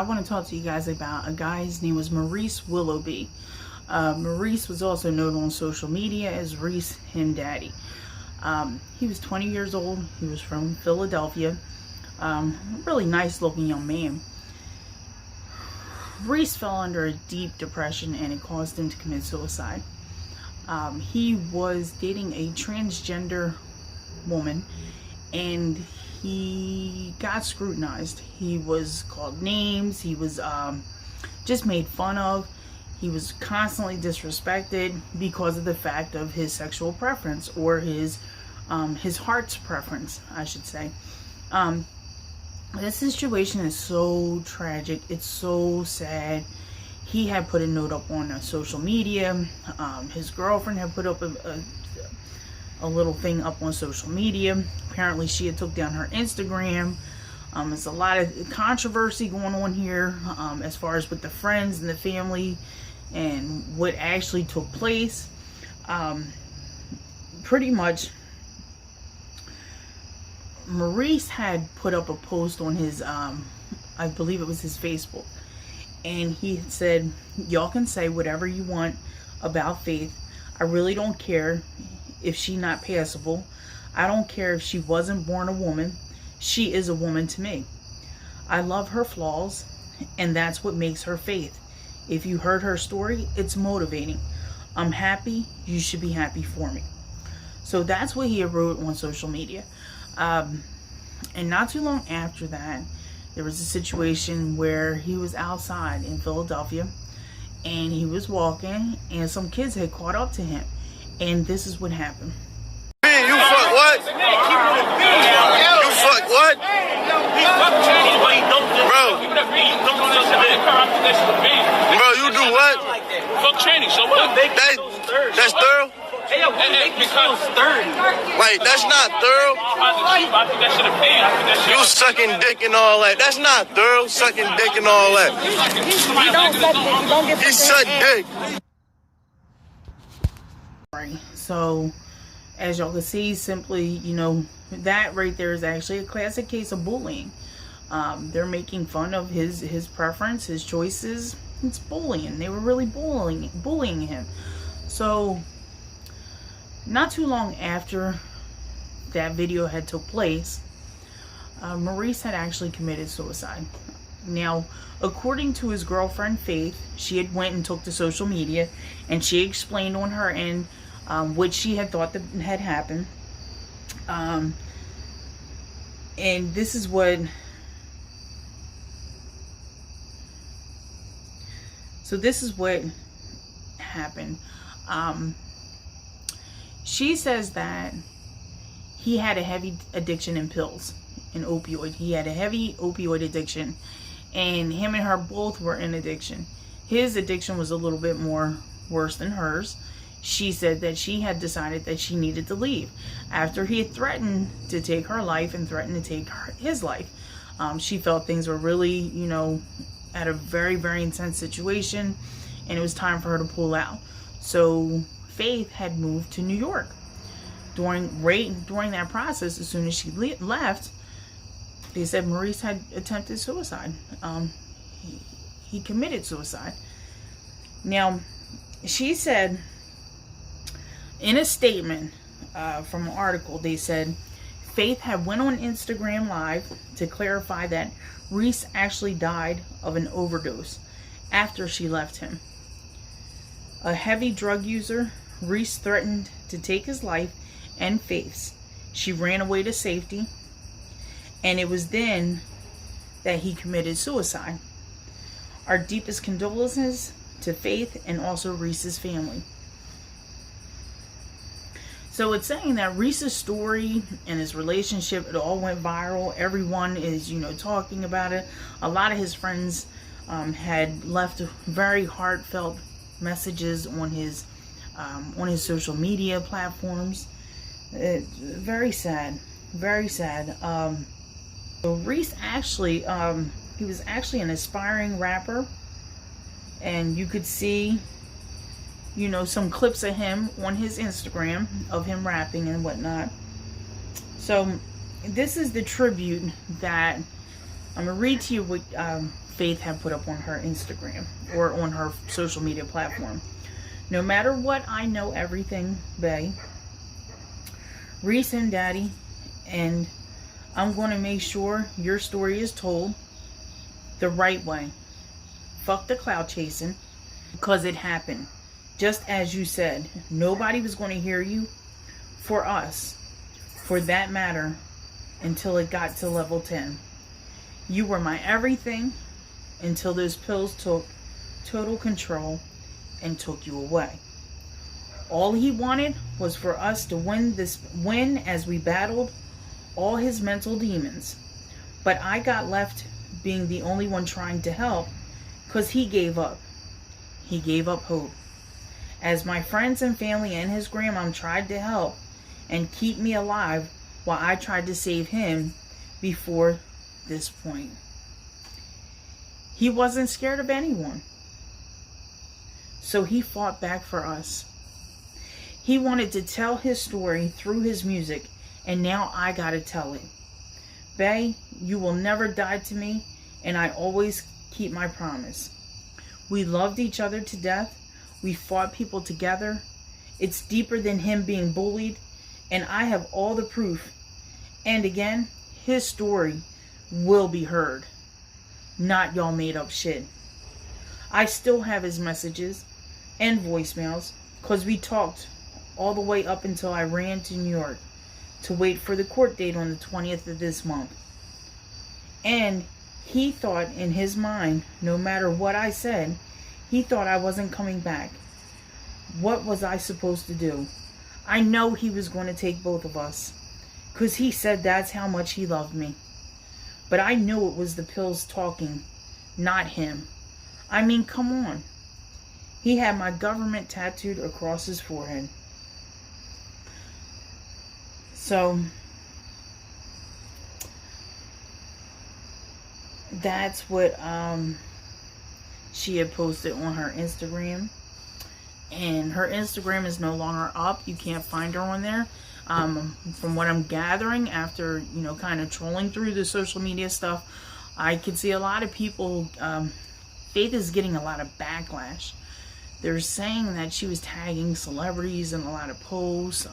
I want to talk to you guys about a guy. His name was Maurice Willoughby. Maurice was also known on social media as Reese Him Daddy. He was 20 years old. He was from Philadelphia. Really nice looking young man. Reese fell under a deep depression and it caused him to commit suicide. He was dating a transgender woman and he got scrutinized. He was called names. He was just made fun of. He was constantly disrespected because of the fact of his sexual preference, or his heart's preference, I should say. This situation is so tragic. It's so sad. He had put a note up on social media. His girlfriend had put up a little thing up on social media. Apparently she had took down her Instagram. There's a lot of controversy going on here as far as with the friends and the family and what actually took place. Pretty much Maurice had put up a post on his I believe it was his Facebook, and he had said, y'all can say whatever you want about Faith. I really don't care if she not passable. I don't care if she wasn't born a woman. She is a woman to me. I love her flaws, and that's what makes her Faith. If you heard her story, it's motivating. I'm happy. You should be happy for me. So that's what he wrote on social media. And not too long after that, there was a situation where he was outside in Philadelphia and he was walking and some kids had caught up to him. And this is what happened. Man, you fuck what? You fuck what? Bro, you do what? Fuck training, so what? That's thorough? Like, that's not thorough? You sucking dick and all that. That's not thorough, sucking dick and all that. He suck dick. So, as y'all can see, simply, you know, that right there is actually a classic case of bullying. They're making fun of his preference, his choices. It's bullying. They were really bullying him. So, not too long after that video had took place, Maurice had actually committed suicide. Now, according to his girlfriend Faith, she had went and took to social media and she explained on her end what she had thought that had happened. And this is what... So this is what happened. She says that he had a heavy addiction in pills, in opioid. He had a heavy opioid addiction, and him and her both were in addiction. His addiction was a little bit more worse than hers. She said that she had decided that she needed to leave after he had threatened to take her life and threatened to take his life. She felt things were really, you know, at a very, very intense situation, and it was time for her to pull out. So Faith had moved to New York. During that process, as soon as she left, they said Maurice had attempted suicide. He committed suicide. Now, she said in a statement from an article, they said Faith had went on Instagram Live to clarify that Reese actually died of an overdose after she left him. A heavy drug user, Reese threatened to take his life and Faith's. She ran away to safety, and it was then that he committed suicide. Our deepest condolences to Faith and also Reese's family. So it's saying that Reese's story and his relationship, it all went viral. Everyone is, you know, talking about it. A lot of his friends had left very heartfelt messages on his social media platforms. Very sad, very sad. So Reese actually, he was actually an aspiring rapper, and you could see, you know, some clips of him on his Instagram of him rapping and whatnot. So this is the tribute that I'm gonna read to you what Faith had put up on her Instagram or on her social media platform. No matter what, I know everything, bae. Reese and Daddy, and I'm going to make sure your story is told the right way. Fuck the cloud chasing, because it happened. Just as you said, nobody was going to hear you for us, for that matter, until it got to level 10. You were my everything until those pills took total control and took you away. All he wanted was for us to win as we battled all his mental demons. But I got left being the only one trying to help because he gave up. He gave up hope. As my friends and family and his grandmom tried to help and keep me alive while I tried to save him before this point. He wasn't scared of anyone. So he fought back for us. He wanted to tell his story through his music, and now I gotta tell it. Bae, you will never die to me, and I always keep my promise. We loved each other to death. We fought people together. It's deeper than him being bullied, and I have all the proof. And again, his story will be heard, not y'all made up shit. I still have his messages and voicemails because we talked all the way up until I ran to New York to wait for the court date on the 20th of this month. And he thought in his mind, no matter what I said, he thought I wasn't coming back. What was I supposed to do? I know he was going to take both of us because he said that's how much he loved me. But I knew it was the pills talking, not him. I mean, come on. He had my government tattooed across his forehead. So, that's what she had posted on her Instagram. And her Instagram is no longer up. You can't find her on there. From what I'm gathering after, kind of trolling through the social media stuff, I could see a lot of people, Faith is getting a lot of backlash. They're saying that she was tagging celebrities in a lot of posts.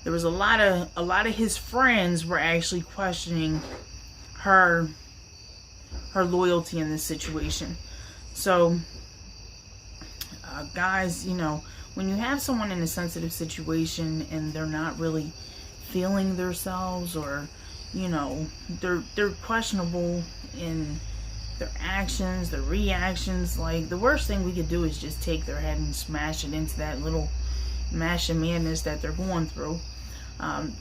There was a lot of his friends were actually questioning her loyalty in this situation. So, guys, when you have someone in a sensitive situation and they're not really feeling themselves, or they're questionable in their actions, their reactions, like, the worst thing we could do is just take their head and smash it into that little mash of madness that they're going through.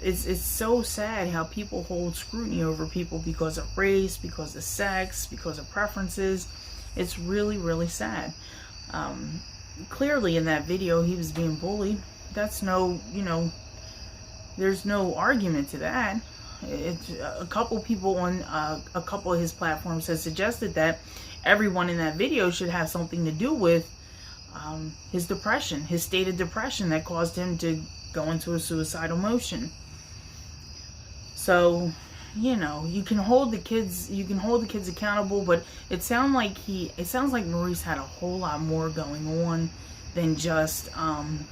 It's so sad how people hold scrutiny over people because of race, because of sex, because of preferences. It's really, really sad. Clearly in that video he was being bullied. That's there's no argument to that. A couple people on a couple of his platforms has suggested that everyone in that video should have something to do with his depression, his state of depression that caused him to go into a suicidal motion. So, you can hold the kids accountable, but it sounds like Maurice had a whole lot more going on than just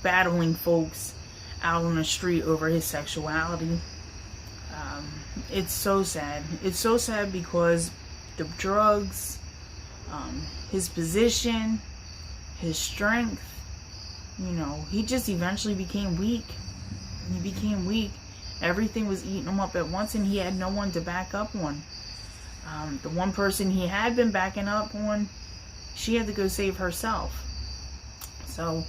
battling folks out on the street over his sexuality. It's so sad. It's so sad because the drugs, his position, his strength, he just eventually became weak. He became weak. Everything was eating him up at once, and he had no one to back up on. The one person he had been backing up on, she had to go save herself. So,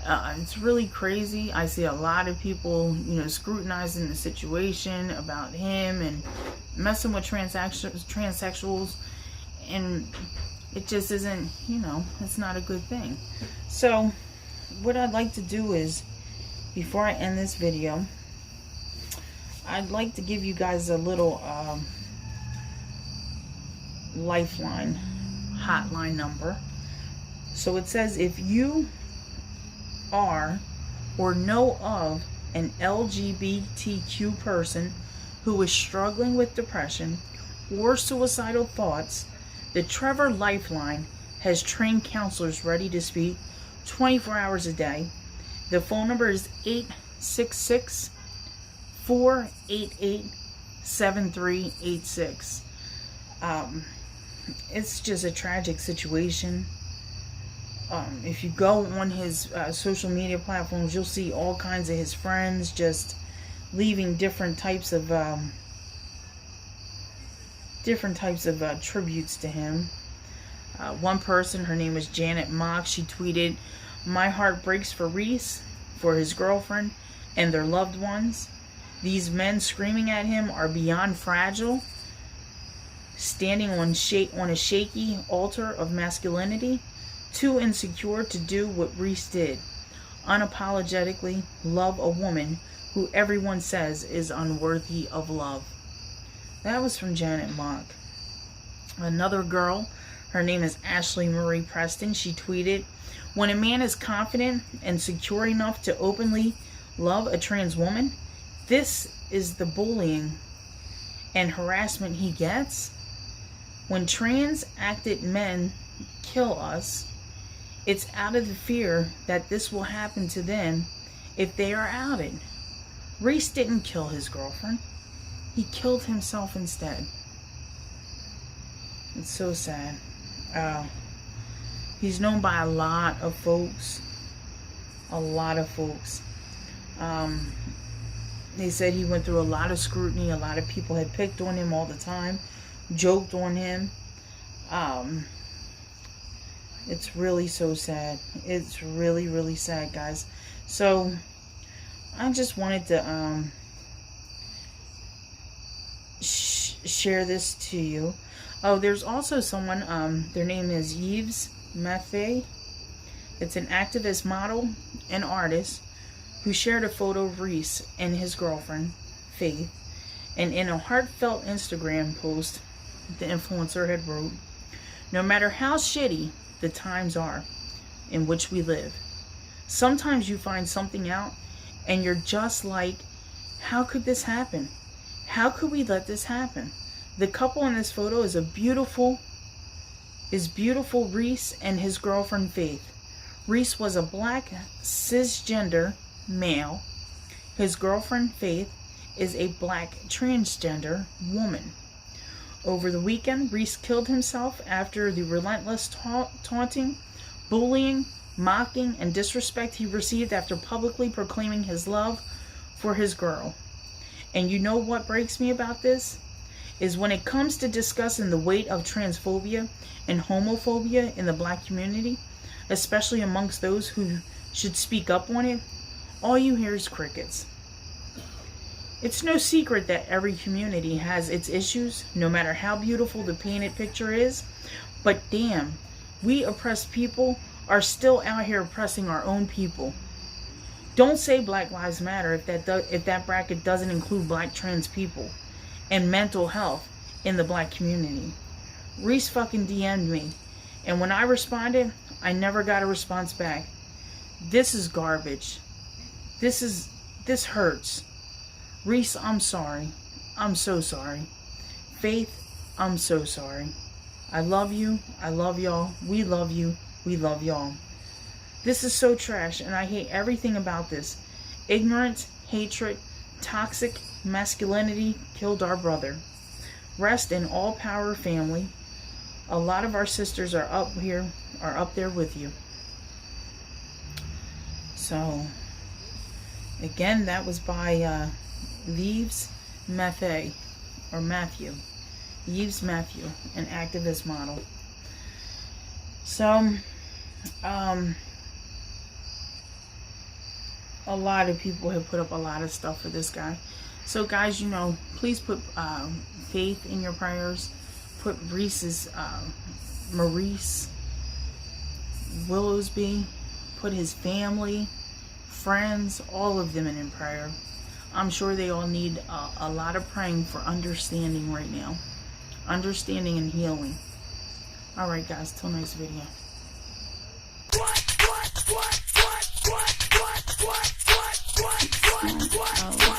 it's really crazy. I see a lot of people, scrutinizing the situation about him and messing with transsexuals, and it just isn't, it's not a good thing. So, what I'd like to do is, before I end this video, I'd like to give you guys a little lifeline hotline number. So it says, if you are or know of an LGBTQ person who is struggling with depression or suicidal thoughts, The Trevor Lifeline has trained counselors ready to speak 24 hours a day. The phone number is 866-488-7386. It's just a tragic situation. If you go on his social media platforms, you'll see all kinds of his friends just leaving different types of tributes to him. One person, her name is Janet Mock, she tweeted, "My heart breaks for Reese, for his girlfriend, and their loved ones. These men screaming at him are beyond fragile, standing on a shaky altar of masculinity, too insecure to do what Reese did. Unapologetically love a woman who everyone says is unworthy of love." That was from Janet Mock. Another girl, her name is Ashley Marie Preston, she tweeted, "When a man is confident and secure enough to openly love a trans woman, this is the bullying and harassment he gets. When trans-acted men kill us, it's out of the fear that this will happen to them if they are outed. Reese didn't kill his girlfriend. He killed himself instead." It's so sad. He's known by a lot of folks. A lot of folks. They said he went through a lot of scrutiny. A lot of people had picked on him all the time, joked on him. It's really so sad. It's really, really sad, guys. So I just wanted to share this to you. Oh, there's also someone, their name is Yves Maffei. It's an activist model and artist who shared a photo of Reese and his girlfriend, Faith. And in a heartfelt Instagram post, the influencer had wrote, "No matter how shitty the times are in which we live, sometimes you find something out and you're just like, how could this happen? How could we let this happen?" The couple in this photo is beautiful Reese and his girlfriend Faith. Reese was a black cisgender male. His girlfriend Faith is a black transgender woman. Over the weekend, Reese killed himself after the relentless taunting, bullying, mocking, and disrespect he received after publicly proclaiming his love for his girl. And you know what breaks me about this? Is when it comes to discussing the weight of transphobia and homophobia in the black community, especially amongst those who should speak up on it, all you hear is crickets. It's no secret that every community has its issues, no matter how beautiful the painted picture is, but damn, we oppressed people are still out here oppressing our own people. Don't say Black Lives Matter if that bracket doesn't include black trans people and mental health in the black community. Reese fucking DM'd me, and when I responded, I never got a response back. This is garbage. This hurts. Reese, I'm sorry. I'm so sorry. Faith, I'm so sorry. I love you. I love y'all. We love you. We love y'all. This is so trash, and I hate everything about this. Ignorance, hatred, toxic masculinity killed our brother. Rest in all power, family. A lot of our sisters are up there with you. So, again, that was by Yves Maffei, or Matthew. Yves Matthew, an activist model. So, a lot of people have put up a lot of stuff for this guy. So guys, please put Faith in your prayers. Put Reese's, Maurice Willowsby. Put his family, friends, all of them in prayer. I'm sure they all need a lot of praying for understanding right now. Understanding and healing. Alright guys, till next video. Oh.